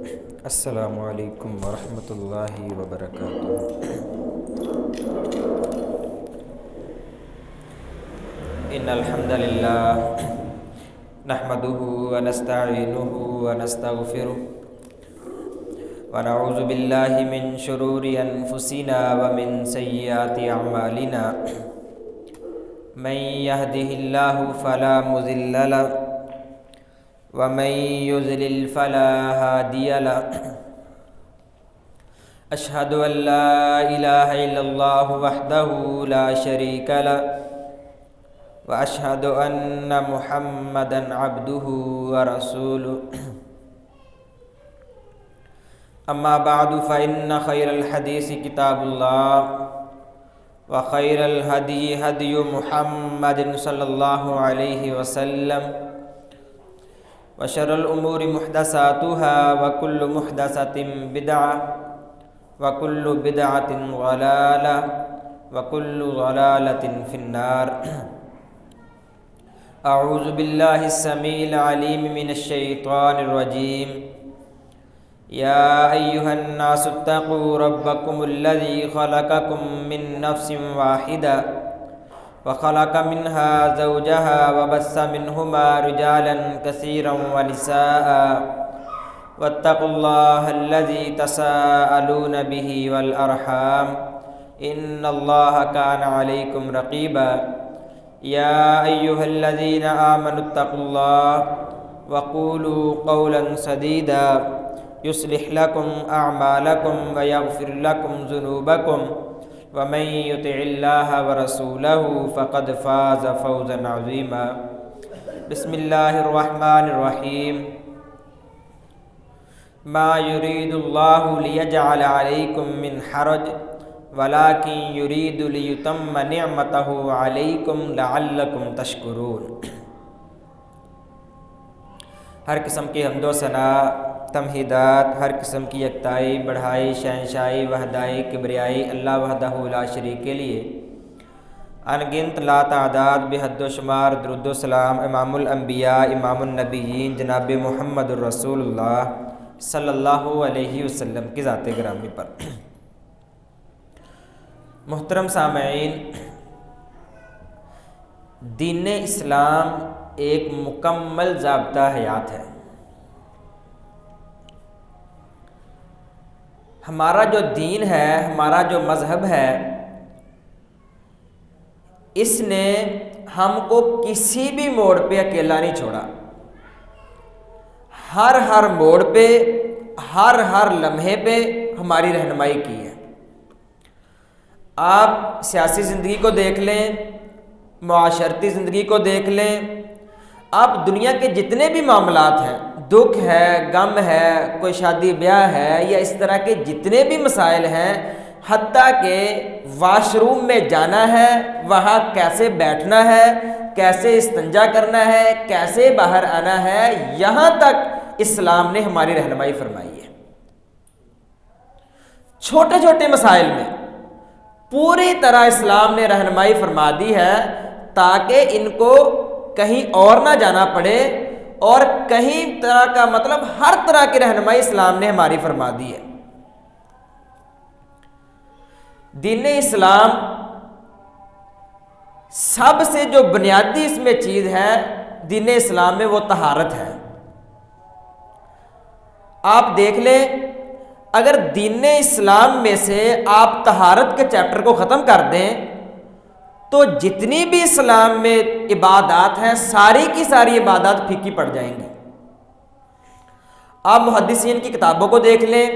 السلام علیکم ورحمۃ اللہ وبرکاتہ۔ ان الحمد للہ نحمده ونستعینه ونستغفره ونعوذ باللہ من شرور انفسنا ومن سیئات اعمالنا من يهده الله فلا مضل له ومن يضلل فلا هادي له أشهد أن لا إله إلا الله وحده لا شريك له وأشهد أن محمدا عبده ورسوله أما بعد فإن خير الحديث كتاب الله وخير الهدي هدي محمد صلى الله عليه وسلم وشر الأمور محدثاتها وكل محدثة بدعة وكل بدعة ضلالة وكل ضلالة في النار۔ أعوذ بالله السميع العليم من الشيطان الرجيم۔ يا أيها الناس اتقوا ربكم الذي خلقكم من نفس واحدة وخلق منها زوجها وبث منهما رجالا كثيرا ونساء واتقوا الله الذي تساءلون به والأرحام إن الله كان عليكم رقيبا۔ يا أيها الذين آمنوا اتقوا الله وقولوا قولا سديدا يصلح لكم أعمالكم ويغفر لكم ذنوبكم ومن يطع الله ورسوله فقد فاز فوزا عظيما۔ بسم الله الرحمن الرحيم۔ ما يريد الله ليجعل عليكم من حرج ولكن يريد ليتم نعمته عليكم لعلكم تشكرون۔ ہر قسم کی حمد و ثنا، تمہیدات، ہر قسم کی یکتائی، بڑھائی، شہنشائی، وحدائی، کبریائی اللہ وحدہ لا شریک کے لیے ان گنت لا تعداد بے حد و شمار درود و سلام امام الانبیاء امام النبیین جناب محمد الرسول اللہ صلی اللہ علیہ وسلم کی ذات گرامی پر۔ محترم سامعین، دین اسلام ایک مکمل ضابطہ حیات ہے۔ ہمارا جو دین ہے، ہمارا جو مذہب ہے، اس نے ہم کو کسی بھی موڑ پہ اکیلا نہیں چھوڑا۔ ہر موڑ پہ، ہر لمحے پہ ہماری رہنمائی کی ہے۔ آپ سیاسی زندگی کو دیکھ لیں، معاشرتی زندگی کو دیکھ لیں، آپ دنیا کے جتنے بھی معاملات ہیں، دکھ ہے، غم ہے، کوئی شادی بیاہ ہے، یا اس طرح کے جتنے بھی مسائل ہیں، حتیٰ کہ واش روم میں جانا ہے، وہاں کیسے بیٹھنا ہے، کیسے استنجا کرنا ہے، کیسے باہر آنا ہے، یہاں تک اسلام نے ہماری رہنمائی فرمائی ہے۔ چھوٹے چھوٹے مسائل میں پوری طرح اسلام نے رہنمائی فرما دی ہے تاکہ ان کو کہیں اور نہ جانا پڑے، اور کہیں طرح کا مطلب ہر طرح کی رہنمائی اسلام نے ہماری فرما دی ہے۔ دین اسلام سب سے جو بنیادی اس میں چیز ہے دین اسلام میں، وہ طہارت ہے۔ آپ دیکھ لیں، اگر دین اسلام میں سے آپ طہارت کے چیپٹر کو ختم کر دیں تو جتنی بھی اسلام میں عبادات ہیں، ساری کی ساری عبادات پھیکی پڑ جائیں گی۔ آپ محدثین کی کتابوں کو دیکھ لیں،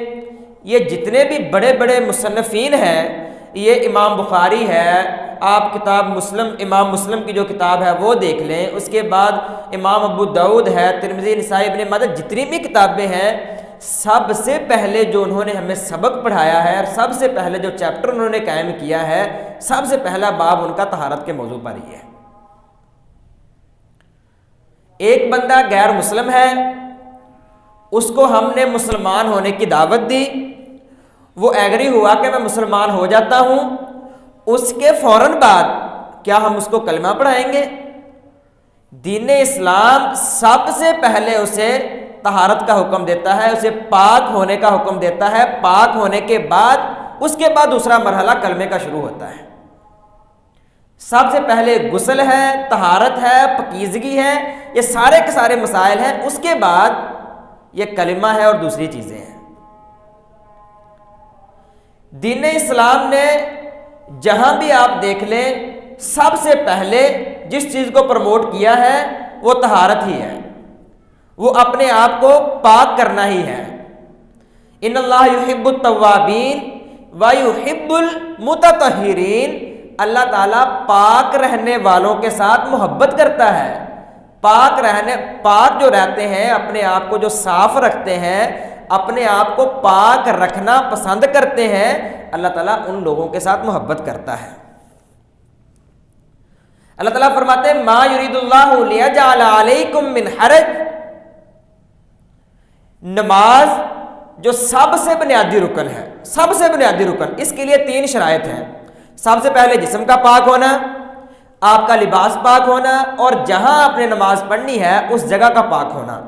یہ جتنے بھی بڑے بڑے مصنفین ہیں، یہ امام بخاری ہے، آپ کتاب مسلم، امام مسلم کی جو کتاب ہے وہ دیکھ لیں، اس کے بعد امام ابو داؤد ہے، ترمذی، نسائی، ابن ماجہ، جتنی بھی کتابیں ہیں، سب سے پہلے جو انہوں نے ہمیں سبق پڑھایا ہے، اور سب سے پہلے جو چیپٹر انہوں نے قائم کیا ہے، سب سے پہلا باب ان کا طہارت کے موضوع پر ہی ہے۔ ایک بندہ غیر مسلم ہے، اس کو ہم نے مسلمان ہونے کی دعوت دی، وہ ایگری ہوا کہ میں مسلمان ہو جاتا ہوں، اس کے فوراً بعد کیا ہم اس کو کلمہ پڑھائیں گے؟ دین اسلام سب سے پہلے اسے طہارت کا حکم دیتا ہے، اسے پاک ہونے کا حکم دیتا ہے. پاک ہونے کے بعد اس کے بعد دوسرا مرحلہ کلمے کا شروع ہوتا ہے. سب سے پہلے غسل ہے، طہارت ہے، پاکیزگی ہے، یہ سارے کے سارے مسائل ہیں. اس کے بعد یہ کلمہ ہے اور دوسری چیزیں ہیں. دین اسلام نے جہاں بھی آپ دیکھ لیں سب سے پہلے جس چیز کو پروموٹ کیا ہے وہ طہارت ہی ہے، وہ اپنے آپ کو پاک کرنا ہی ہے. ان اللہ یحب التوابین ویحب المتطہرین. اللہ تعالیٰ پاک رہنے والوں کے ساتھ محبت کرتا ہے. پاک جو رہتے ہیں، اپنے آپ کو جو صاف رکھتے ہیں، اپنے آپ کو پاک رکھنا پسند کرتے ہیں، اللہ تعالیٰ ان لوگوں کے ساتھ محبت کرتا ہے. اللہ تعالیٰ فرماتے ہیں ما یرید اللہ لیجعل علیکم من حرج. نماز جو سب سے بنیادی رکن ہے، سب سے بنیادی رکن، اس کے لیے 3 شرائط ہیں. سب سے پہلے جسم کا پاک ہونا، آپ کا لباس پاک ہونا، اور جہاں آپ نے نماز پڑھنی ہے اس جگہ کا پاک ہونا.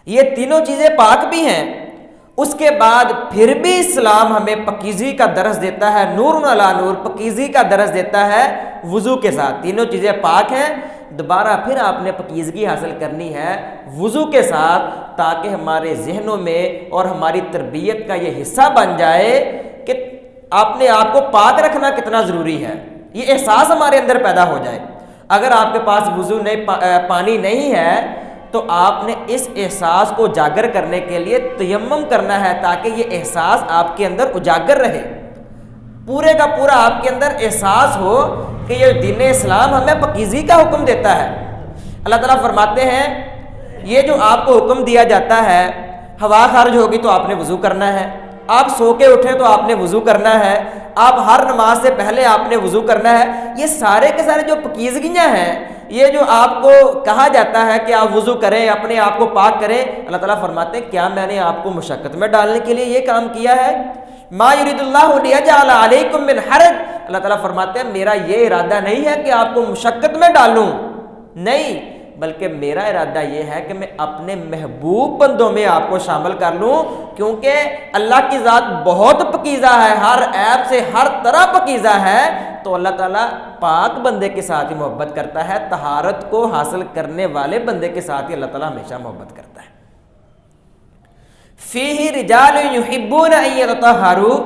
یہ تینوں چیزیں پاک بھی ہیں. اس کے بعد پھر بھی اسلام ہمیں پاکیزگی کا درس دیتا ہے. نور علی نور، پاکیزگی کا درس دیتا ہے وضو کے ساتھ. تینوں چیزیں پاک ہیں. دوبارہ پھر آپ نے پاکیزگی حاصل کرنی ہے وضو کے ساتھ، تاکہ ہمارے ذہنوں میں اور ہماری تربیت کا یہ حصہ بن جائے کہ اپنے آپ کو پاک رکھنا کتنا ضروری ہے. یہ احساس ہمارے اندر پیدا ہو جائے. اگر آپ کے پاس وضو نہیں، پانی نہیں ہے، تو آپ نے اس احساس کو اجاگر کرنے کے لیے تیمم کرنا ہے، تاکہ یہ احساس آپ کے اندر اجاگر رہے. پورے کا پورا آپ کے اندر احساس ہو کہ یہ دین اسلام ہمیں پاکیزگی کا حکم دیتا ہے. اللہ تعالیٰ فرماتے ہیں یہ جو آپ کو حکم دیا جاتا ہے، ہوا خارج ہوگی تو آپ نے وضو کرنا ہے، آپ سو کے اٹھیں تو آپ نے وضو کرنا ہے، آپ ہر نماز سے پہلے آپ نے وضو کرنا ہے. یہ سارے کے سارے جو پاکیزگیاں ہیں، یہ جو آپ کو کہا جاتا ہے کہ آپ وضو کریں، اپنے آپ کو پاک کریں، اللہ تعالیٰ فرماتے ہیں کیا میں نے آپ کو مشقت میں ڈالنے کے لیے یہ کام کیا ہے؟ ما یرید اللہ لیجعل علیکم من حرج. اللہ تعالیٰ فرماتے ہیں میرا یہ ارادہ نہیں ہے کہ آپ کو مشقت میں ڈالوں، نہیں، بلکہ میرا ارادہ یہ ہے کہ میں اپنے محبوب بندوں میں آپ کو شامل کر لوں. کیونکہ اللہ کی ذات بہت پاکیزہ ہے، ہر عیب سے ہر طرح پاکیزہ ہے. تو اللہ تعالیٰ پاک بندے کے ساتھ ہی محبت کرتا ہے. طہارت کو حاصل کرنے والے بندے کے ساتھ ہی اللہ تعالیٰ ہمیشہ محبت کرتا ہے. فیہ رجال یحبون ان یتطہروا.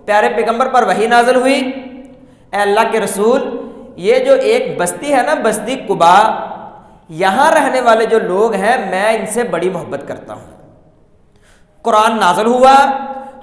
پیارے پیغمبر پر وحی نازل ہوئی، اے اللہ کے رسول، یہ جو ایک بستی ہے نا، بستی قباء، یہاں رہنے والے جو لوگ ہیں میں ان سے بڑی محبت کرتا ہوں. قرآن نازل ہوا،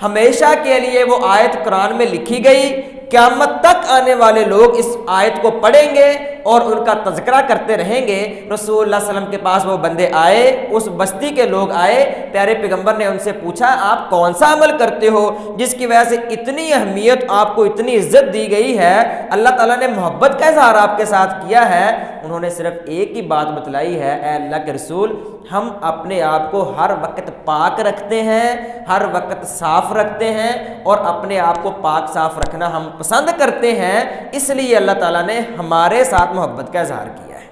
ہمیشہ کے لیے وہ آیت قرآن میں لکھی گئی. قیامت تک آنے والے لوگ اس آیت کو پڑھیں گے اور ان کا تذکرہ کرتے رہیں گے. رسول اللہ صلی اللہ علیہ وسلم کے پاس وہ بندے آئے، اس بستی کے لوگ آئے. پیارے پیغمبر نے ان سے پوچھا آپ کون سا عمل کرتے ہو جس کی وجہ سے اتنی اہمیت، آپ کو اتنی عزت دی گئی ہے، اللہ تعالیٰ نے محبت کا اظہار آپ کے ساتھ کیا ہے؟ انہوں نے صرف ایک ہی بات بتلائی ہے، اے اللہ کے رسول، ہم اپنے آپ کو ہر وقت پاک رکھتے ہیں، ہر وقت صاف رکھتے ہیں، اور اپنے آپ کو پاک صاف رکھنا ہم پسند کرتے ہیں. اس لیے اللہ تعالیٰ نے ہمارے ساتھ محبت کا اظہار کیا ہے.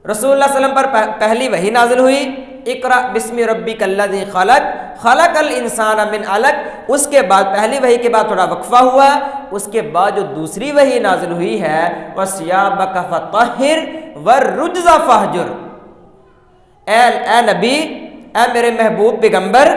رسول اللہ صلی اللہ علیہ وسلم پر پہلی وحی نازل ہوئی، اقرأ بسم ربک الذی خلق خلق الانسان من علق. اس کے بعد پہلی وحی کے بعد تھوڑا وقفہ ہوا. اس کے بعد جو دوسری وحی نازل ہوئی ہے وَثِيَابَكَ فَطَهِّرْ وَالرُّجْزَ فَاهْجُرْ. اے نبی، اے میرے محبوب پیغمبر،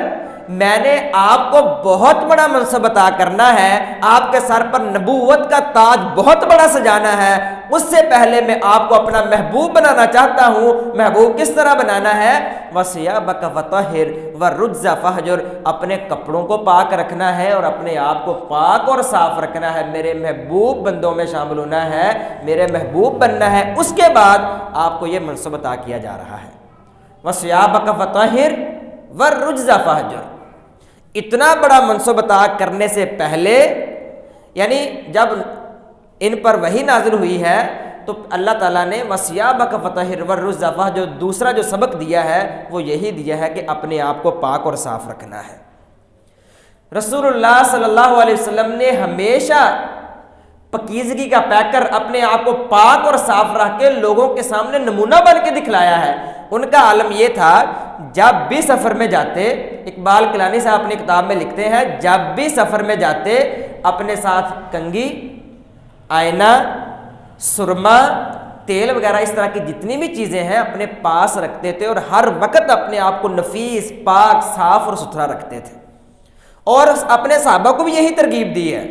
میں نے آپ کو بہت بڑا منصب عطا کرنا ہے، آپ کے سر پر نبوت کا تاج بہت بڑا سجانا ہے. اس سے پہلے میں آپ کو اپنا محبوب بنانا چاہتا ہوں. محبوب کس طرح بنانا ہے؟ وَثِيَابَكَ فَطَهِّرْ وَالرُّجْزَ فَاهْجُرْ. اپنے کپڑوں کو پاک رکھنا ہے اور اپنے آپ کو پاک اور صاف رکھنا ہے. میرے محبوب بندوں میں شامل ہونا ہے، میرے محبوب بننا ہے. اس کے بعد آپ کو یہ منصب عطا کیا جا رہا ہے. وَثِيَابَكَ فَطَهِّرْ وَالرُّجْزَ فَاهْجُرْ. اتنا بڑا منصب عطا کرنے سے پہلے، یعنی جب ان پر وحی نازل ہوئی ہے تو اللہ تعالیٰ نے وَثِيَابَكَ فَطَهِّرْ وَالرُّجْزَ فَاهْجُرْ دوسرا جو سبق دیا ہے وہ یہی دیا ہے کہ اپنے آپ کو پاک اور صاف رکھنا ہے. رسول اللہ صلی اللہ علیہ وسلم نے ہمیشہ پکیزگی کا پیکر، اپنے آپ کو پاک اور صاف رکھ کے لوگوں کے سامنے نمونہ بن کے دکھلایا ہے۔ ان کا عالم یہ تھا جب بھی سفر میں جاتے، اقبال کلانی صاحب اپنی کتاب میں لکھتے ہیں، جب بھی سفر میں جاتے اپنے ساتھ کنگھی، آئینہ، سرما، تیل وغیرہ اس طرح کی جتنی بھی چیزیں ہیں اپنے پاس رکھتے تھے، اور ہر وقت اپنے آپ کو نفیس، پاک، صاف اور ستھرا رکھتے تھے، اور اپنے صحابہ کو بھی یہی ترغیب دی ہے۔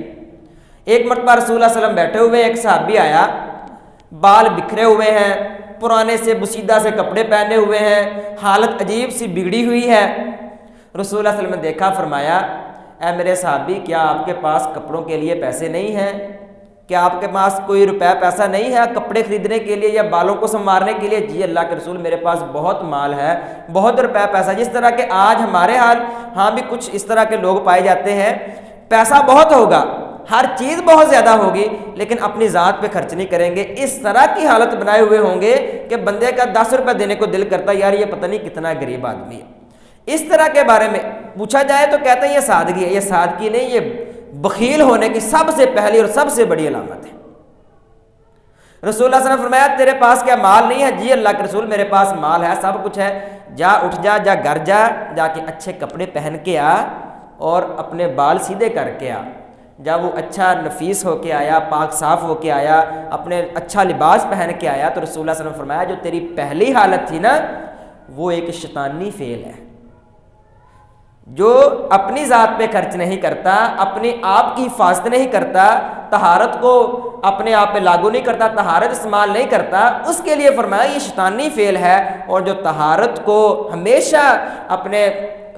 ایک مرتبہ رسول اللہ صلی اللہ علیہ وسلم بیٹھے ہوئے، ایک صحابی آیا، بال بکھرے ہوئے ہیں، پرانے سے بسیدہ سے کپڑے پہنے ہوئے ہیں، حالت عجیب سی بگڑی ہوئی ہے۔ رسول اللہ صلی اللہ علیہ وسلم نے دیکھا، فرمایا اے میرے صحابی، کیا آپ کے پاس کپڑوں کے لیے پیسے نہیں ہیں؟ کیا آپ کے پاس کوئی روپے پیسہ نہیں ہے کپڑے خریدنے کے لیے یا بالوں کو سنوارنے کے لیے؟ جی اللہ کے رسول، میرے پاس بہت مال ہے، بہت روپے پیسہ، جس طرح کہ آج ہمارے حال ہاں بھی کچھ اس طرح کے لوگ پائے جاتے ہیں، پیسہ بہت ہوگا، ہر چیز بہت زیادہ ہوگی، لیکن اپنی ذات پہ خرچ نہیں کریں گے، اس طرح کی حالت بنائے ہوئے ہوں گے کہ بندے کا 10 روپے دینے کو دل کرتا ہے، یار یہ پتہ نہیں کتنا غریب آدمی ہے۔ اس طرح کے بارے میں پوچھا جائے تو کہتے ہیں یہ سادگی ہے۔ یہ سادگی نہیں، یہ بخیل ہونے کی سب سے پہلی اور سب سے بڑی علامت ہے۔ رسول اللہ صلی اللہ علیہ وسلم نے فرمایا تیرے پاس کیا مال نہیں ہے؟ جی اللہ کے رسول، میرے پاس مال ہے، سب کچھ ہے۔ جا اٹھ جا گھر جا کے اچھے کپڑے پہن کے آ اور اپنے بال سیدھے کر کے آ۔ جب وہ اچھا نفیس ہو کے آیا، پاک صاف ہو کے آیا، اپنے اچھا لباس پہن کے آیا، تو رسول اللہ صلی اللہ علیہ وسلم نے فرمایا جو تیری پہلی حالت تھی نا، وہ ایک شیطانی فعل ہے۔ جو اپنی ذات پہ خرچ نہیں کرتا، اپنے آپ کی حفاظت نہیں کرتا، طہارت کو اپنے آپ پہ لاگو نہیں کرتا، طہارت استعمال نہیں کرتا، اس کے لیے فرمایا یہ شیطانی فعل ہے۔ اور جو طہارت کو ہمیشہ اپنے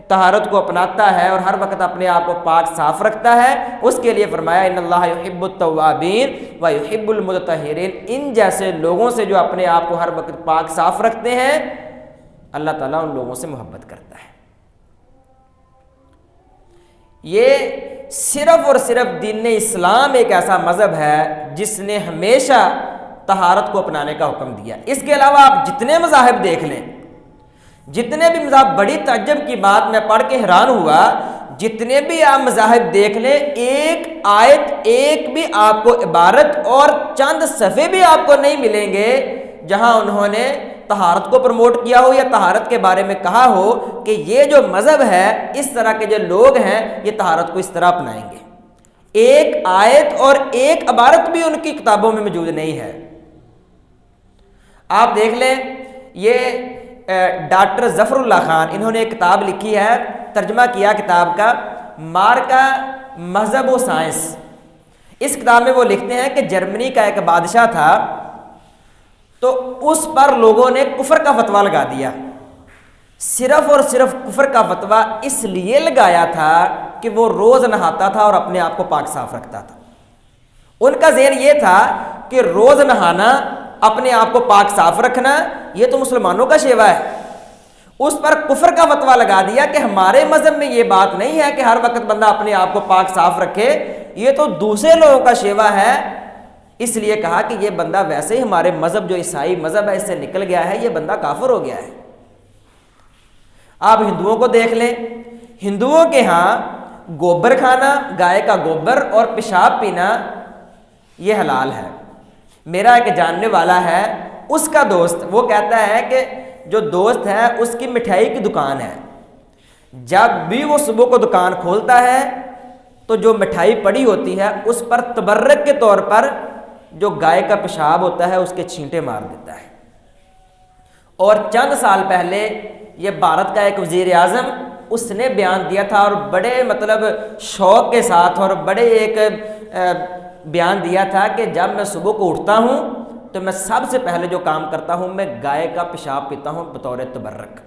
طہارت کو اپناتا ہے اور ہر وقت اپنے آپ کو پاک صاف رکھتا ہے، اس کے لیے فرمایا ان اللہ یحب التوابین و یحب المتطہرین۔ ان جیسے لوگوں سے جو اپنے آپ کو ہر وقت پاک صاف رکھتے ہیں، اللہ تعالیٰ ان لوگوں سے محبت کرتا ہے۔ یہ صرف اور صرف دین اسلام ایک ایسا مذہب ہے جس نے ہمیشہ طہارت کو اپنانے کا حکم دیا۔ اس کے علاوہ آپ جتنے مذاہب دیکھ لیں، جتنے بھی مذاہب، بڑی تعجب کی بات میں پڑھ کے حیران ہوا، جتنے بھی آپ مذاہب دیکھ لیں، ایک آیت، ایک بھی آپ کو عبارت اور چند صفحے بھی آپ کو نہیں ملیں گے جہاں انہوں نے طہارت کو پروموٹ کیا ہو یا طہارت کے بارے میں کہا ہو کہ یہ جو مذہب ہے، اس طرح کے جو لوگ ہیں یہ طہارت کو اس طرح اپنائیں گے۔ ایک آیت اور ایک عبارت بھی ان کی کتابوں میں موجود نہیں ہے۔ آپ دیکھ لیں، یہ ڈاکٹر ظفر اللہ خان، انہوں نے ایک کتاب لکھی ہے، ترجمہ کیا کتاب کا، مارکا مذہب و سائنس۔ اس کتاب میں وہ لکھتے ہیں کہ جرمنی کا ایک بادشاہ تھا، تو اس پر لوگوں نے کفر کا فتویٰ لگا دیا۔ صرف اور صرف کفر کا فتویٰ اس لیے لگایا تھا کہ وہ روز نہاتا تھا اور اپنے آپ کو پاک صاف رکھتا تھا۔ ان کا ذہن یہ تھا کہ روز نہانا، اپنے آپ کو پاک صاف رکھنا، یہ تو مسلمانوں کا شیوا ہے۔ اس پر کفر کا فتویٰ لگا دیا کہ ہمارے مذہب میں یہ بات نہیں ہے کہ ہر وقت بندہ اپنے آپ کو پاک صاف رکھے، یہ تو دوسرے لوگوں کا شیوا ہے۔ اس لیے کہا کہ یہ بندہ ویسے ہی ہمارے مذہب جو عیسائی مذہب ہے اس سے نکل گیا ہے، یہ بندہ کافر ہو گیا ہے۔ آپ ہندوؤں کو دیکھ لیں، ہندوؤں کے ہاں گوبر کھانا، گائے کا گوبر اور پیشاب پینا یہ حلال ہے۔ میرا ایک جاننے والا ہے، اس کا دوست، وہ کہتا ہے کہ جو دوست ہے اس کی مٹھائی کی دکان ہے، جب بھی وہ صبح کو دکان کھولتا ہے تو جو مٹھائی پڑی ہوتی ہے اس پر تبرک کے طور پر جو گائے کا پیشاب ہوتا ہے اس کے چھینٹے مار دیتا ہے۔ اور چند سال پہلے یہ بھارت کا ایک وزیر اعظم، اس نے بیان دیا تھا، اور بڑے شوق کے ساتھ اور بڑے ایک بیان دیا تھا کہ جب میں صبح کو اٹھتا ہوں تو میں سب سے پہلے جو کام کرتا ہوں میں گائے کا پیشاب پیتا ہوں بطور تبرک۔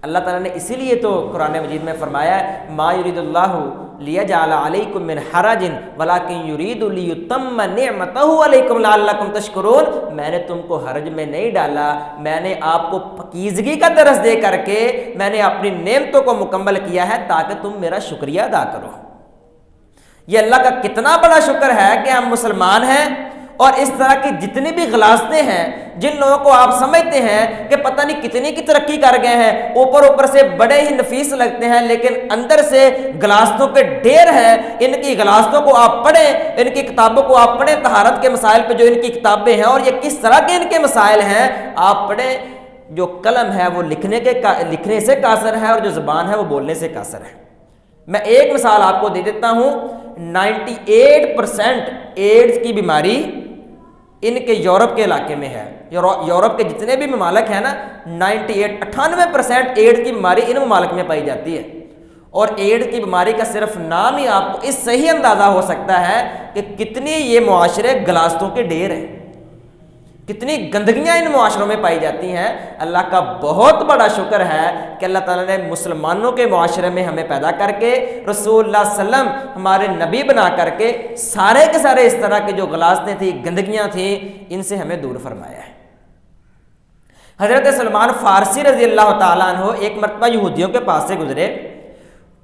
اللہ تعالیٰ نے اسی لیے تو قرآن مجید میں فرمایا ما یرید اللہ لیجعل علیکم من حرج ولکن یرید لیتم نعمتہ علیکم لعلکم تشکرون۔ میں نے تم کو حرج میں نہیں ڈالا، میں نے آپ کو پاکیزگی کا درس دے کر کے میں نے اپنی نعمتوں کو مکمل کیا ہے تاکہ تم میرا شکریہ ادا کرو۔ یہ اللہ کا کتنا بڑا شکر ہے کہ ہم مسلمان ہیں اور اس طرح کی جتنی بھی غلاستیں ہیں، جن لوگوں کو آپ سمجھتے ہیں کہ پتہ نہیں کتنی کی ترقی کر گئے ہیں، اوپر سے بڑے ہی نفیس لگتے ہیں، لیکن اندر سے غلاستوں کے ڈھیر ہیں، ان کی غلاستوں کو آپ پڑھیں، ان کی کتابوں کو آپ پڑھیں، طہارت کے مسائل پہ جو ان کی کتابیں ہیں اور یہ کس طرح کے ان کے مسائل ہیں آپ پڑھیں۔ جو قلم ہے وہ لکھنے سے قاصر ہے، اور جو زبان ہے وہ بولنے سے قاصر ہے۔ میں ایک مثال آپ کو دے دیتا ہوں، 98% ایڈز کی بیماری ان کے یورپ کے علاقے میں ہے۔ یورپ کے جتنے بھی ممالک ہیں نا، 98% ایڈز کی بیماری ان ممالک میں پائی جاتی ہے۔ اور ایڈز کی بیماری کا صرف نام ہی آپ کو اس سے ہی اندازہ ہو سکتا ہے کہ کتنی یہ معاشرے غلاستوں کے ڈھیر ہیں، کتنی گندگیاں ان معاشروں میں پائی جاتی ہیں۔ اللہ کا بہت بڑا شکر ہے کہ اللہ تعالیٰ نے مسلمانوں کے معاشرے میں ہمیں پیدا کر کے رسول اللہ صلی اللہ علیہ وسلم ہمارے نبی بنا کر کے سارے کے سارے اس طرح کے جو غلاستیں تھیں، گندگیاں تھیں، ان سے ہمیں دور فرمایا ہے۔ حضرت سلمان فارسی رضی اللہ تعالیٰ عنہ ایک مرتبہ یہودیوں کے پاس سے گزرے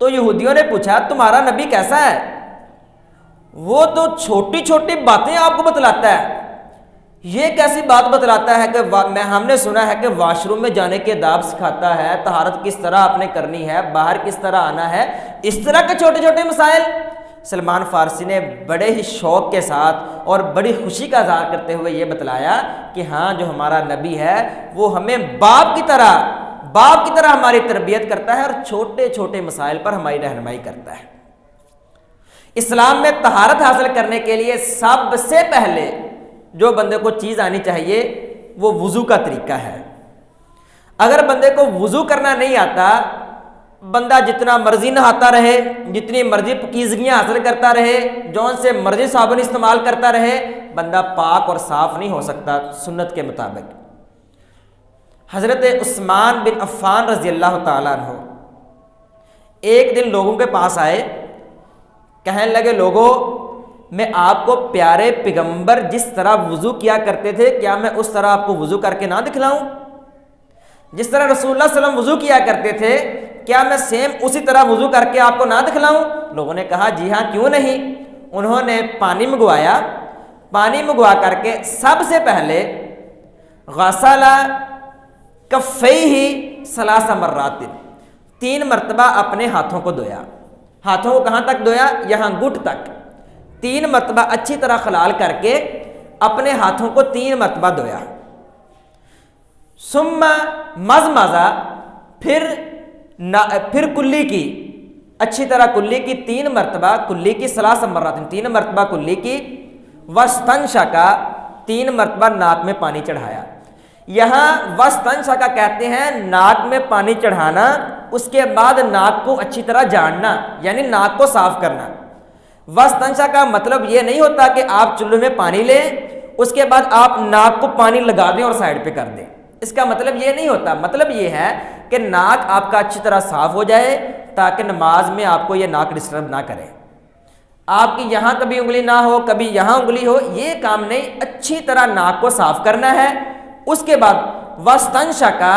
تو یہودیوں نے پوچھا تمہارا نبی کیسا ہے؟ وہ تو چھوٹی چھوٹی باتیں آپ کو بتلاتا ہے، یہ کیسی بات بتلاتا ہے کہ ہم نے سنا ہے کہ واش روم میں جانے کے آداب سکھاتا ہے، طہارت کس طرح آپ نے کرنی ہے، باہر کس طرح آنا ہے، اس طرح کے چھوٹے چھوٹے مسائل۔ سلمان فارسی نے بڑے ہی شوق کے ساتھ اور بڑی خوشی کا اظہار کرتے ہوئے یہ بتلایا کہ ہاں جو ہمارا نبی ہے وہ ہمیں باپ کی طرح ہماری تربیت کرتا ہے اور چھوٹے چھوٹے مسائل پر ہماری رہنمائی کرتا ہے۔ اسلام میں طہارت حاصل کرنے کے لیے سب سے پہلے جو بندے کو چیز آنی چاہیے وہ وضو کا طریقہ ہے۔ اگر بندے کو وضو کرنا نہیں آتا، بندہ جتنا مرضی نہاتا رہے، جتنی مرضی پکیزگیاں حاصل کرتا رہے، جون سے مرضی صابن استعمال کرتا رہے، بندہ پاک اور صاف نہیں ہو سکتا سنت کے مطابق۔ حضرت عثمان بن عفان رضی اللہ تعالیٰ عنہ ایک دن لوگوں کے پاس آئے، کہنے لگے لوگوں میں آپ کو پیارے پیغمبر جس طرح وضو کیا کرتے تھے کیا میں اس طرح آپ کو وضو کر کے نہ دکھلاؤں؟ جس طرح رسول اللہ صلی اللہ علیہ وسلم وضو کیا کرتے تھے کیا میں سیم اسی طرح وضو کر کے آپ کو نہ دکھلاؤں؟ لوگوں نے کہا جی ہاں کیوں نہیں۔ انہوں نے پانی منگوایا، پانی منگوا کر کے سب سے پہلے غسل کفیہ ثلاث مرات، 3 مرتبہ اپنے ہاتھوں کو دھویا۔ ہاتھوں کو کہاں تک دھویا؟ یہاں گھٹ تک، 3 مرتبہ اچھی طرح خلال کر کے اپنے ہاتھوں کو 3 مرتبہ دھویا۔ ثم مضمضہ، پھر کلی کی، اچھی طرح کلی کی 3 مرتبہ، کلی کی ثلاث مرات 3 مرتبہ کلی کی، واستنشقا 3 مرتبہ ناک میں پانی چڑھایا۔ یہاں واستنشقا کہتے ہیں ناک میں پانی چڑھانا، اس کے بعد ناک کو اچھی طرح جھاڑنا، یعنی ناک کو صاف کرنا۔ واستنشقا کا مطلب یہ نہیں ہوتا کہ آپ چولہے میں پانی لیں اس کے بعد آپ ناک کو پانی لگا دیں اور سائڈ پہ کر دیں، اس کا مطلب یہ نہیں ہوتا۔ مطلب یہ ہے کہ ناک آپ کا اچھی طرح صاف ہو جائے تاکہ نماز میں آپ کو یہ ناک ڈسٹرب نہ کرے، آپ کی یہاں کبھی انگلی نہ ہو کبھی یہاں انگلی ہو، یہ کام نہیں، اچھی طرح ناک کو صاف کرنا ہے۔ اس کے بعد واستنشقا،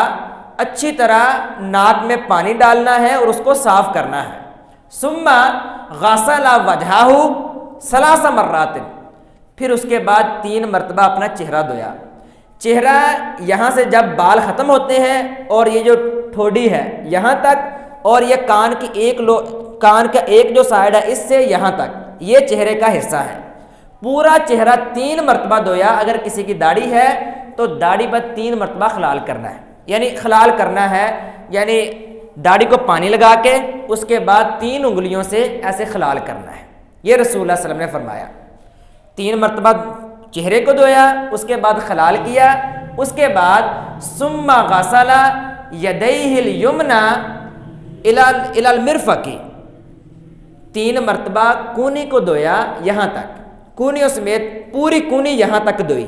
اچھی طرح ناک میں پانی ڈالنا ہے اور اس کو صاف کرنا ہے۔ ثم غسل وجہہ ثلاث مرات، پھر اس کے بعد 3 مرتبہ اپنا چہرہ دھویا۔ چہرہ یہاں سے جب بال ختم ہوتے ہیں اور یہ جو ٹھوڈی ہے یہاں تک، اور یہ کان کا ایک جو سائڈ ہے اس سے یہاں تک، یہ چہرے کا حصہ ہے۔ پورا چہرہ 3 مرتبہ دھویا۔ اگر کسی کی داڑھی ہے تو داڑھی پر 3 مرتبہ خلال کرنا ہے، یعنی خلال کرنا ہے، یعنی داڑھی کو پانی لگا کے اس کے بعد 3 انگلیوں سے ایسے خلال کرنا ہے۔ یہ رسول اللہ صلی اللہ علیہ وسلم نے فرمایا۔ 3 مرتبہ چہرے کو دھویا، اس کے بعد خلال کیا، اس کے بعد ثم غسل یدیہ الیمنی الی المرفق، 3 مرتبہ کونی کو دھویا یہاں تک، کونیوں سمیت پوری کونی یہاں تک دھوئی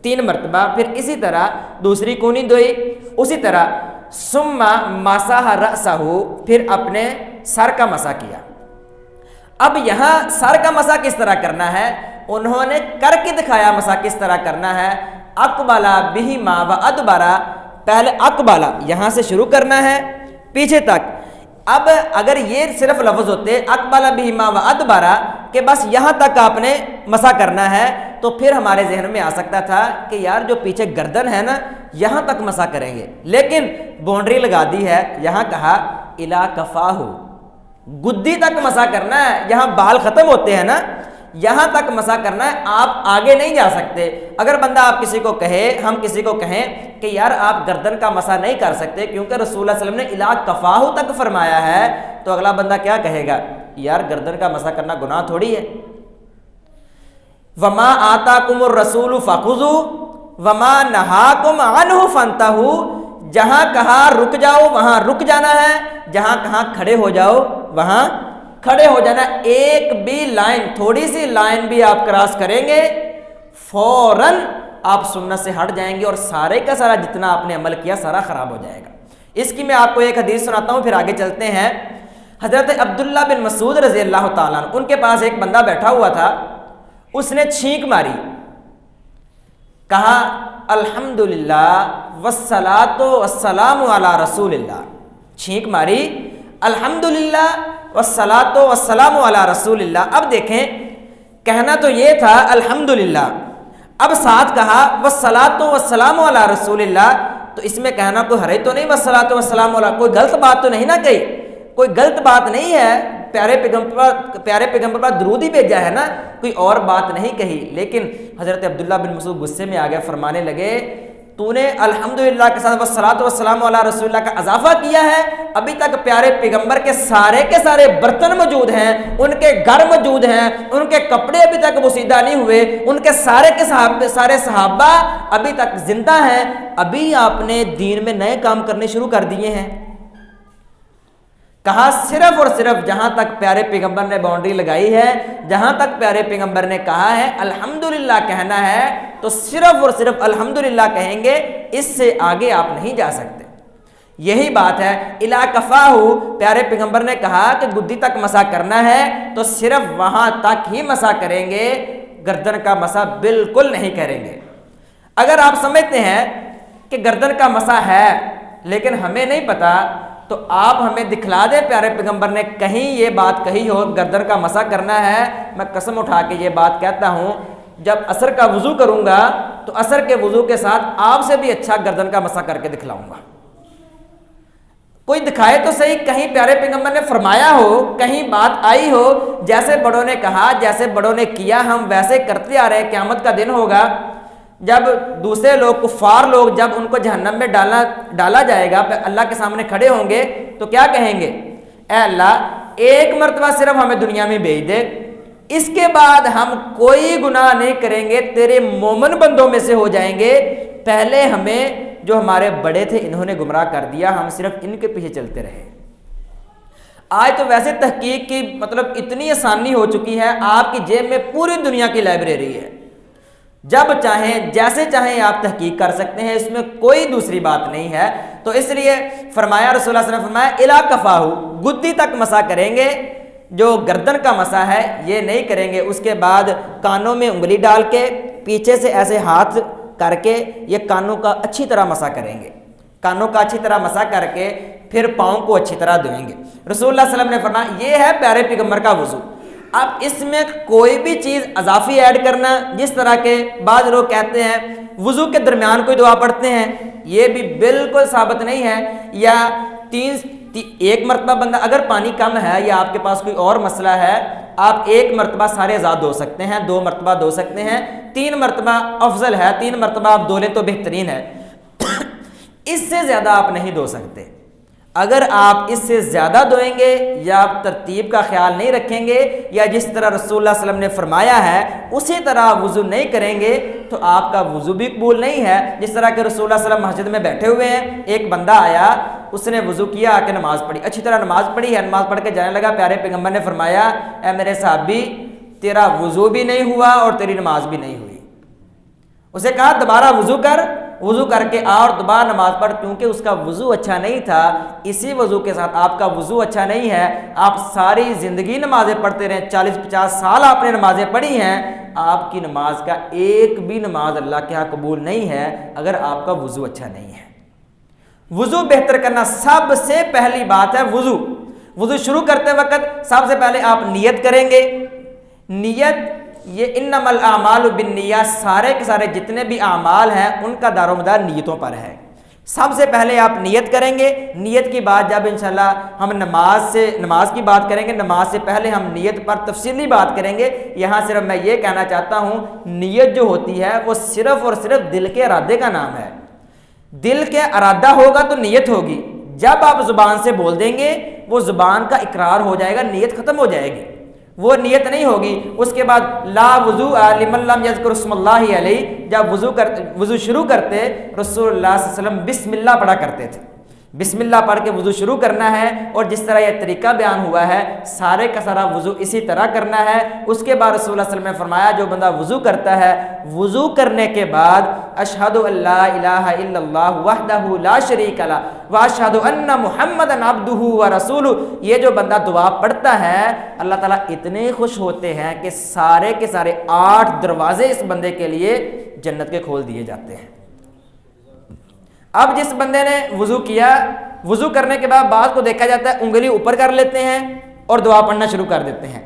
3 مرتبہ، پھر اسی طرح دوسری کونی دھوئی، اسی طرح ثم مسح رأسہ، پھر اپنے سر کا مسح کیا۔ اب یہاں سر کا مسح کس طرح کرنا ہے انہوں نے کر کے دکھایا، مسح کس طرح کرنا ہے۔ اقبل بہما و ادبر، پہلے اقبل یہاں سے شروع کرنا ہے پیچھے تک۔ اب اگر یہ صرف لفظ ہوتے اقبل بہما و ادبر کہ بس یہاں تک آپ نے مسح کرنا ہے، تو پھر ہمارے ذہن میں آ سکتا تھا کہ یار جو پیچھے گردن ہے نا یہاں تک مسح کریں گے، لیکن باؤنڈری لگا دی ہے، یہاں کہا الا کفاہ، گدی تک مسح کرنا ہے، یہاں بال ختم ہوتے ہیں نا یہاں تک مسح کرنا ہے، آپ آگے نہیں جا سکتے۔ اگر بندہ آپ کسی کو کہے، ہم کسی کو کہیں کہ یار آپ گردن کا مسح نہیں کر سکتے کیونکہ رسول اللہ صلی اللہ علیہ وسلم نے الا کفاہ تک فرمایا ہے، تو اگلا بندہ کیا کہے گا؟ یار گردن کا مسح کرنا گناہ تھوڑی ہے۔ وما آتاکم الرسول فخذوا وما نہاکم عنہ فانتہوا، جہاں کہا رک جاؤ وہاں رک جانا ہے، جہاں کہاں کھڑے ہو جاؤ وہاں کھڑے ہو جانا۔ ایک بھی لائن، تھوڑی سی لائن بھی آپ کراس کریں گے فوراً آپ سنت سے ہٹ جائیں گے اور سارے کا سارا جتنا آپ نے عمل کیا سارا خراب ہو جائے گا۔ اس کی میں آپ کو ایک حدیث سناتا ہوں، پھر آگے چلتے ہیں۔ حضرت عبداللہ بن مسعود رضی اللہ تعالیٰ عنہ، ان کے پاس ایک بندہ بیٹھا ہوا تھا، اس نے چھینک ماری، کہا الحمدللہ والصلاۃ والسلام علی رسول اللہ، چھینک ماری الحمدللہ والصلاۃ والسلام علی رسول اللہ۔ اب دیکھیں کہنا تو یہ تھا الحمدللہ، اب ساتھ کہا والصلاۃ والسلام علی رسول اللہ، تو اس میں کہنا کوئی حرج تو نہیں، والصلاۃ والسلام علی، کوئی غلط بات تو نہیں نہ کہی، کوئی غلط بات نہیں ہے، پیارے پیغمبر پر درود ہی بھیجا ہے نا، کوئی اور بات نہیں کہی۔ لیکن حضرت عبداللہ بن مسعود غصے میں آ گئے، فرمانے لگے تو نے الحمدللہ کے ساتھ والصلاۃ والسلام علی رسول اللہ کا اضافہ کیا ہے، ابھی تک پیارے پیغمبر کے سارے برتن موجود ہیں، ان کے گھر موجود ہیں، ان کے کپڑے ابھی تک بوسیدہ نہیں ہوئے، ان کے سارے صحابہ ابھی تک زندہ ہیں، ابھی آپ نے دین میں نئے کام کرنے شروع کر دیے ہیں۔ کہا صرف اور صرف جہاں تک پیارے پیغمبر نے باؤنڈری لگائی ہے، جہاں تک پیارے پیغمبر نے کہا ہے الحمدللہ کہنا ہے تو صرف اور صرف الحمدللہ کہیں گے، اس سے آگے آپ نہیں جا سکتے۔ یہی بات ہے الا کفاہ، پیارے پیغمبر نے کہا کہ گدی تک مسح کرنا ہے تو صرف وہاں تک ہی مسح کریں گے، گردن کا مسح بالکل نہیں کریں گے۔ اگر آپ سمجھتے ہیں کہ گردن کا مسح ہے لیکن ہمیں نہیں پتا، تو آپ ہمیں دکھلا دیں پیارے پیغمبر نے کہیں یہ بات کہی ہو گردن کا مسح کرنا ہے۔ میں قسم اٹھا کے یہ بات کہتا ہوں، جب عصر کا وضو کروں گا تو عصر کے وضو کے ساتھ آپ سے بھی اچھا گردن کا مسح کر کے دکھلاؤں گا۔ کوئی دکھائے تو صحیح، کہیں پیارے پیغمبر نے فرمایا ہو، کہیں بات آئی ہو، جیسے بڑوں نے کہا، جیسے بڑوں نے کیا ہم ویسے کرتے آ رہے ہیں۔ قیامت کا دن ہوگا جب دوسرے لوگ، کفار لوگ، جب ان کو جہنم میں ڈالا جائے گا، اللہ کے سامنے کھڑے ہوں گے تو کیا کہیں گے؟ اے اللہ ایک مرتبہ صرف ہمیں دنیا میں بھیج دے، اس کے بعد ہم کوئی گناہ نہیں کریں گے، تیرے مومن بندوں میں سے ہو جائیں گے، پہلے ہمیں جو ہمارے بڑے تھے انہوں نے گمراہ کر دیا، ہم صرف ان کے پیچھے چلتے رہے۔ آج تو ویسے تحقیق کی مطلب اتنی آسانی ہو چکی ہے، آپ کی جیب میں پوری دنیا کی لائبریری ہے، جب چاہیں جیسے چاہیں آپ تحقیق کر سکتے ہیں، اس میں کوئی دوسری بات نہیں ہے۔ تو اس لیے فرمایا رسول اللہ صلی اللہ علیہ وسلم نے فرمایا الا کفاہ، گدی تک مسح کریں گے، جو گردن کا مسح ہے یہ نہیں کریں گے۔ اس کے بعد کانوں میں انگلی ڈال کے پیچھے سے ایسے ہاتھ کر کے یہ کانوں کا اچھی طرح مسح کریں گے، کانوں کا اچھی طرح مسح کر کے پھر پاؤں کو اچھی طرح دھوئیں گے۔ رسول اللہ صلی اللہ علیہ وسلم نے فرمایا یہ ہے پیارے پیغمبر کا وضو۔ اب اس میں کوئی بھی چیز اضافی ایڈ کرنا، جس طرح کے بعض لوگ کہتے ہیں وضو کے درمیان کوئی دعا پڑھتے ہیں، یہ بھی بالکل ثابت نہیں ہے۔ یا ایک مرتبہ بندہ اگر پانی کم ہے یا آپ کے پاس کوئی اور مسئلہ ہے، آپ ایک مرتبہ سارے اعضاء دھو سکتے ہیں، 2 مرتبہ دھو سکتے ہیں، 3 مرتبہ افضل ہے، 3 مرتبہ آپ دھو لیں تو بہترین ہے، اس سے زیادہ آپ نہیں دھو سکتے۔ اگر آپ اس سے زیادہ دھوئیں گے یا آپ ترتیب کا خیال نہیں رکھیں گے یا جس طرح رسول اللہ صلی اللہ علیہ وسلم نے فرمایا ہے اسی طرح وضو نہیں کریں گے تو آپ کا وضو بھی قبول نہیں ہے۔ جس طرح کہ رسول اللہ صلی اللہ علیہ وسلم مسجد میں بیٹھے ہوئے ہیں، ایک بندہ آیا، اس نے وضو کیا، آ کے نماز پڑھی، اچھی طرح نماز پڑھی ہے، نماز پڑھ کے جانے لگا، پیارے پیغمبر نے فرمایا اے میرے صحابی تیرا وضو بھی نہیں ہوا اور تیری نماز بھی نہیں ہوئی۔ اسے کہا دوبارہ وضو کر، وضو کر کے آ اور دوبارہ نماز پڑھ، کیونکہ اس کا وضو اچھا نہیں تھا۔ اسی وضو کے ساتھ آپ کا وضو اچھا نہیں ہے، آپ ساری زندگی نمازیں پڑھتے رہیں، 40-50 سال آپ نے نمازیں پڑھی ہیں، آپ کی نماز کا ایک بھی نماز اللہ کے ہاں قبول نہیں ہے اگر آپ کا وضو اچھا نہیں ہے۔ وضو بہتر کرنا سب سے پہلی بات ہے۔ وضو شروع کرتے وقت سب سے پہلے آپ نیت کریں گے، نیت یہ انما الاعمال بالنیات، سارے کے سارے جتنے بھی اعمال ہیں ان کا دار و مدار نیتوں پر ہے۔ سب سے پہلے آپ نیت کریں گے، نیت کی بات جب انشاءاللہ ہم نماز کی بات کریں گے، نماز سے پہلے ہم نیت پر تفصیلی بات کریں گے۔ یہاں صرف میں یہ کہنا چاہتا ہوں، نیت جو ہوتی ہے وہ صرف اور صرف دل کے ارادے کا نام ہے۔ دل کے ارادہ ہوگا تو نیت ہوگی، جب آپ زبان سے بول دیں گے وہ زبان کا اقرار ہو جائے گا، نیت ختم ہو جائے گی، وہ نیت نہیں ہوگی۔ اس کے بعد لا وضوء لمن لم یذکر اسم اللہ علیہ، جب وضو شروع کرتے رسول اللہ صلی اللہ علیہ وسلم بسم اللہ پڑھا کرتے تھے، بسم اللہ پڑھ کے وضو شروع کرنا ہے، اور جس طرح یہ طریقہ بیان ہوا ہے سارے کا سارا وضو اسی طرح کرنا ہے۔ اس کے بعد رسول اللہ صلی اللہ علیہ وسلم نے فرمایا جو بندہ وضو کرتا ہے، وضو کرنے کے بعد اشہد ان لا الہ الا اللہ وحدہ لا شریک لہ واشہد ان محمدا عبدہ ورسولہ، یہ جو بندہ دعا پڑھتا ہے اللہ تعالیٰ اتنے خوش ہوتے ہیں کہ سارے کے سارے 8 دروازے اس بندے کے لیے جنت کے کھول دیے جاتے ہیں۔ اب جس بندے نے وضو کیا، وضو کرنے کے بعد بعض کو دیکھا جاتا ہے انگلی اوپر کر لیتے ہیں اور دعا پڑھنا شروع کر دیتے ہیں،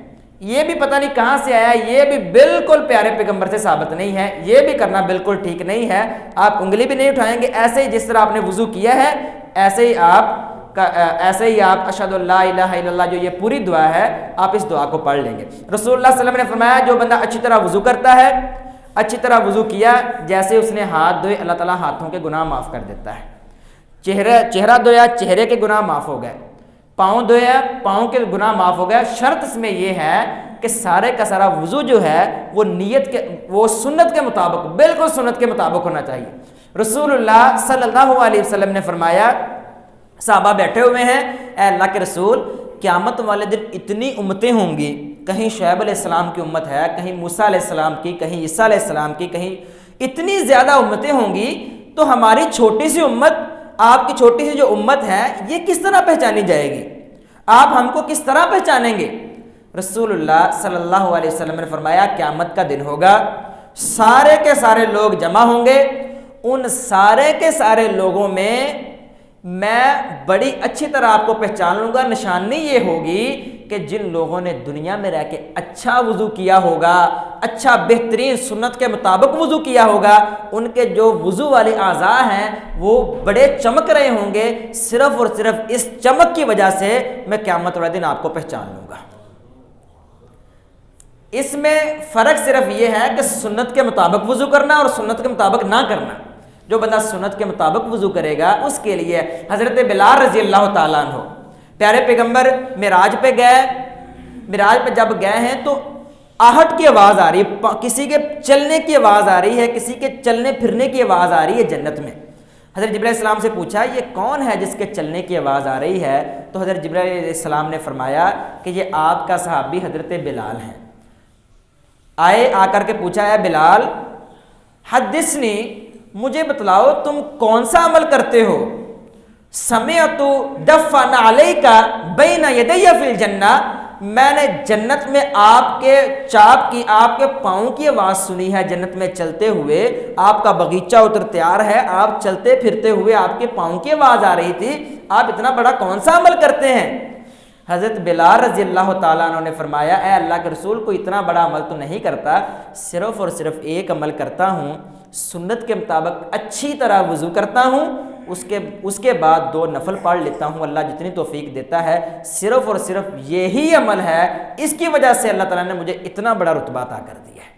یہ بھی پتہ نہیں کہاں سے آیا، یہ بھی بالکل پیارے پیغمبر سے ثابت نہیں ہے، یہ بھی کرنا بالکل ٹھیک نہیں ہے۔ آپ انگلی بھی نہیں اٹھائیں گے، ایسے ہی جس طرح آپ نے وضو کیا ہے ایسے ہی آپ اشہد ان لا الہ الا اللہ جو یہ پوری دعا ہے آپ اس دعا کو پڑھ لیں گے۔ رسول اللہ صلی اللہ علیہ وسلم نے فرمایا جو بندہ اچھی طرح وضو کرتا ہے، اچھی طرح وضو کیا، جیسے اس نے ہاتھ دھوئے اللہ تعالیٰ ہاتھوں کے گناہ معاف کر دیتا ہے۔ چہرہ دھویا، چہرے کے گناہ معاف ہو گئے، پاؤں دھویا، پاؤں کے گناہ معاف ہو گئے۔ شرط اس میں یہ ہے کہ سارے کا سارا وضو جو ہے وہ سنت کے مطابق، بالکل سنت کے مطابق ہونا چاہیے۔ رسول اللہ صلی اللہ علیہ وسلم نے فرمایا، صحابہ بیٹھے ہوئے ہیں، اے اللہ کے رسول قیامت والے دن اتنی امتیں ہوں گی، کہیں شعیب علیہ السلام کی امت ہے، کہیں موسیٰ علیہ السلام کی، کہیں عیسیٰ علیہ السلام کی، کہیں اتنی زیادہ امتیں ہوں گی، تو ہماری چھوٹی سی امت، آپ کی چھوٹی سی جو امت ہے یہ کس طرح پہچانی جائے گی؟ آپ ہم کو کس طرح پہچانیں گے؟ رسول اللہ صلی اللہ علیہ وسلم نے فرمایا قیامت کا دن ہوگا، سارے کے سارے لوگ جمع ہوں گے، ان سارے کے سارے لوگوں میں میں بڑی اچھی طرح آپ کو پہچان لوں گا۔ نشانی یہ ہوگی کہ جن لوگوں نے دنیا میں رہ کے اچھا وضو کیا ہوگا، اچھا بہترین سنت کے مطابق وضو کیا ہوگا، ان کے جو وضو والے اعضاء ہیں وہ بڑے چمک رہے ہوں گے، صرف اور صرف اس چمک کی وجہ سے میں قیامت والے دن آپ کو پہچان لوں گا۔ اس میں فرق صرف یہ ہے کہ سنت کے مطابق وضو کرنا اور سنت کے مطابق نہ کرنا۔ جو بندہ سنت کے مطابق وضو کرے گا اس کے لیے حضرت بلال رضی اللہ تعالیٰ عنہ پیارے پیغمبر معراج پہ گئے، معراج پہ جب گئے ہیں تو آہٹ کی آواز آ رہی ہے، کسی کے چلنے کی آواز آ رہی ہے، کسی کے چلنے پھرنے کی آواز آ رہی ہے جنت میں۔ حضرت جبرائیل علیہ السلام سے پوچھا یہ کون ہے جس کے چلنے کی آواز آ رئی ہے؟ تو حضرت جبرائیل علیہ السلام نے فرمایا کہ یہ آپ کا صحابی حضرت بلال ہیں۔ آئے، آ کر کے پوچھا ہے بلال حدثنی، مجھے بتلاؤ تم کون سا عمل کرتے ہو؟ سمعت دفن علیک بین یدی فی الجنہ، میں نے جنت میں آپ کے چاپ کی، آپ کے پاؤں کی آواز سنی ہے جنت میں چلتے ہوئے، آپ کا باغیچہ ادھر تیار ہے، آپ چلتے پھرتے ہوئے آپ کے پاؤں کی آواز آ رہی تھی، آپ اتنا بڑا کون سا عمل کرتے ہیں؟ حضرت بلال رضی اللہ تعالیٰ عنہ نے فرمایا اے اللہ کے رسول کو اتنا بڑا عمل تو نہیں کرتا، صرف اور صرف ایک عمل کرتا ہوں، سنت کے مطابق اچھی طرح وضو کرتا ہوں، اس کے بعد 2 نفل پڑھ لیتا ہوں، اللہ جتنی توفیق دیتا ہے، صرف اور صرف یہی عمل ہے، اس کی وجہ سے اللہ تعالیٰ نے مجھے اتنا بڑا رتبہ عطا کر دیا ہے۔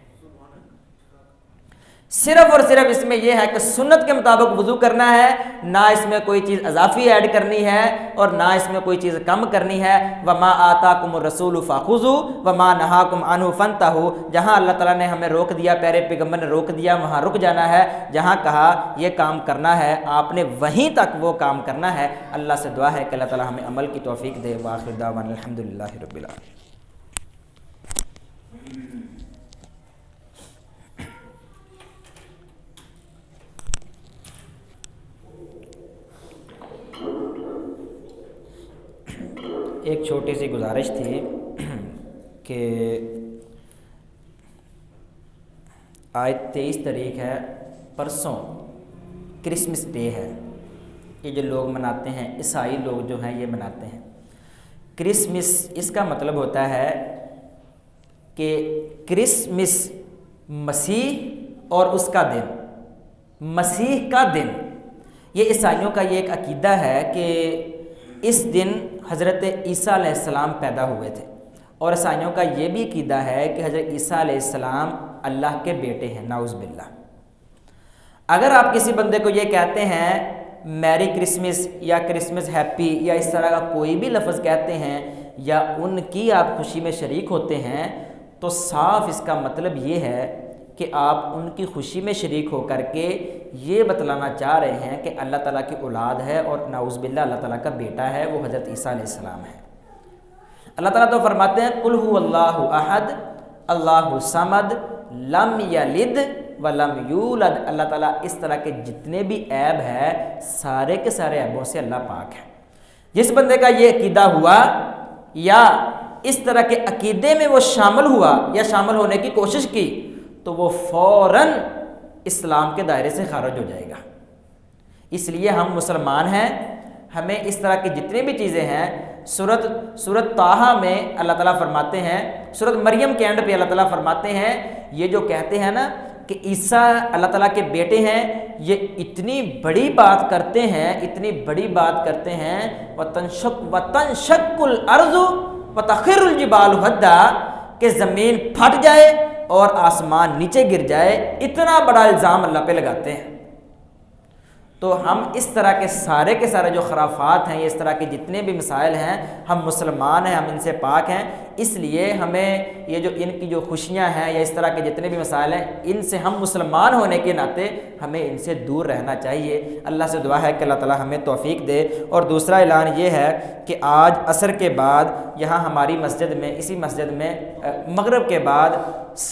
صرف اور صرف اس میں یہ ہے کہ سنت کے مطابق وضو کرنا ہے، نہ اس میں کوئی چیز اضافی ایڈ کرنی ہے اور نہ اس میں کوئی چیز کم کرنی ہے۔ وما آتاکم الرسول فخذوا وما نہاکم عنہ فانتہوا، جہاں اللہ تعالیٰ نے ہمیں روک دیا، پیارے پیغمبر نے روک دیا، وہاں رک جانا ہے، جہاں کہا یہ کام کرنا ہے آپ نے وہیں تک وہ کام کرنا ہے۔ اللہ سے دعا ہے کہ اللہ تعالیٰ ہمیں عمل کی توفیق دے۔ وآخر دعوانا الحمدللہ رب العالمین۔ ایک چھوٹی سی گزارش تھی کہ آج 23 تاریخ ہے، پرسوں کرسمس ڈے ہے، یہ جو لوگ مناتے ہیں عیسائی لوگ جو ہیں یہ مناتے ہیں کرسمس۔ اس کا مطلب ہوتا ہے کہ کرسمس مسیح اور اس کا دن، مسیح کا دن، یہ عیسائیوں کا یہ ایک عقیدہ ہے کہ اس دن حضرت عیسیٰ علیہ السلام پیدا ہوئے تھے، اور عیسائیوں کا یہ بھی عقیدہ ہے کہ حضرت عیسیٰ علیہ السلام اللہ کے بیٹے ہیں، نعوذ باللہ۔ اگر آپ کسی بندے کو یہ کہتے ہیں میری کرسمس یا کرسمس ہیپی یا اس طرح کا کوئی بھی لفظ کہتے ہیں یا ان کی آپ خوشی میں شریک ہوتے ہیں، تو صاف اس کا مطلب یہ ہے کہ آپ ان کی خوشی میں شریک ہو کر کے یہ بتلانا چاہ رہے ہیں کہ اللہ تعالیٰ کی اولاد ہے، اور نعوذ باللہ اللہ تعالیٰ کا بیٹا ہے، وہ حضرت عیسیٰ علیہ السلام ہے۔ اللہ تعالیٰ تو فرماتے ہیں قل هو اللہ احد اللہ الصمد لم یلد ولم یولد۔ اللہ تعالیٰ اس طرح کے جتنے بھی عیب ہے سارے کے سارے عیبوں سے اللہ پاک ہے۔ جس بندے کا یہ عقیدہ ہوا یا اس طرح کے عقیدے میں وہ شامل ہوا یا شامل ہونے کی کوشش کی تو وہ فوراً اسلام کے دائرے سے خارج ہو جائے گا۔ اس لیے ہم مسلمان ہیں، ہمیں اس طرح کی جتنی بھی چیزیں ہیں، سورۃ طٰہٰ میں اللہ تعالیٰ فرماتے ہیں، سورۃ مریم کے اینڈ پہ اللہ تعالیٰ فرماتے ہیں یہ جو کہتے ہیں نا کہ عیسیٰ اللہ تعالیٰ کے بیٹے ہیں، یہ اتنی بڑی بات کرتے ہیں، اتنی بڑی بات کرتے ہیں وَتَنشَقُّ الْأَرْضُ وَتَخِرُّ الْجِبَالُ هَدًّا، کہ زمین پھٹ جائے اور آسمان نیچے گر جائے، اتنا بڑا الزام اللہ پہ لگاتے ہیں۔ تو ہم اس طرح کے سارے جو خرافات ہیں، یہ اس طرح کے جتنے بھی مسائل ہیں، ہم مسلمان ہیں، ہم ان سے پاک ہیں، اس لیے ہمیں یہ جو ان کی جو خوشیاں ہیں یا اس طرح کے جتنے بھی مسائل ہیں، ان سے ہم مسلمان ہونے کے ناطے ہمیں ان سے دور رہنا چاہیے۔ اللہ سے دعا ہے کہ اللہ تعالیٰ ہمیں توفیق دے۔ اور دوسرا اعلان یہ ہے کہ آج عصر کے بعد یہاں ہماری مسجد میں، اسی مسجد میں مغرب کے بعد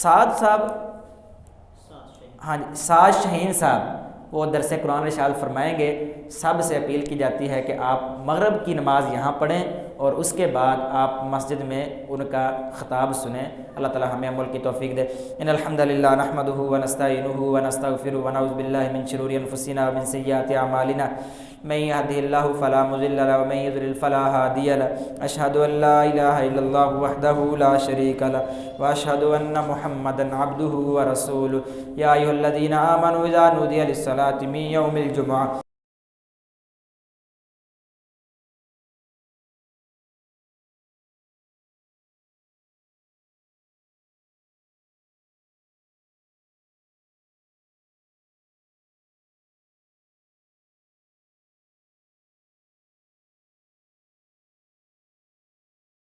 سعد صاحب، ہاں جی سعد شاہین صاحب وہ درس قرآن ارشاد فرمائیں گے۔ سب سے اپیل کی جاتی ہے کہ آپ مغرب کی نماز یہاں پڑھیں اور اس کے بعد آپ مسجد میں ان کا خطاب سنیں۔ اللہ تعالی ہمیں عمل کی توفیق دے۔ ان الحمد للہ نحمدہ ونستعینہ ونستغفرہ ونعوذ باللہ من شرور انفسنا ومن سیئات اعمالنا من يهده الله فلا مضل له ومن يضلل فلا هادي له اشهد ان لا اله الا الله وحده لا شريك له واشهد ان محمدا عبده ورسوله يا ايها الذين امنوا اذا نودي للصلاه من يوم الجمعه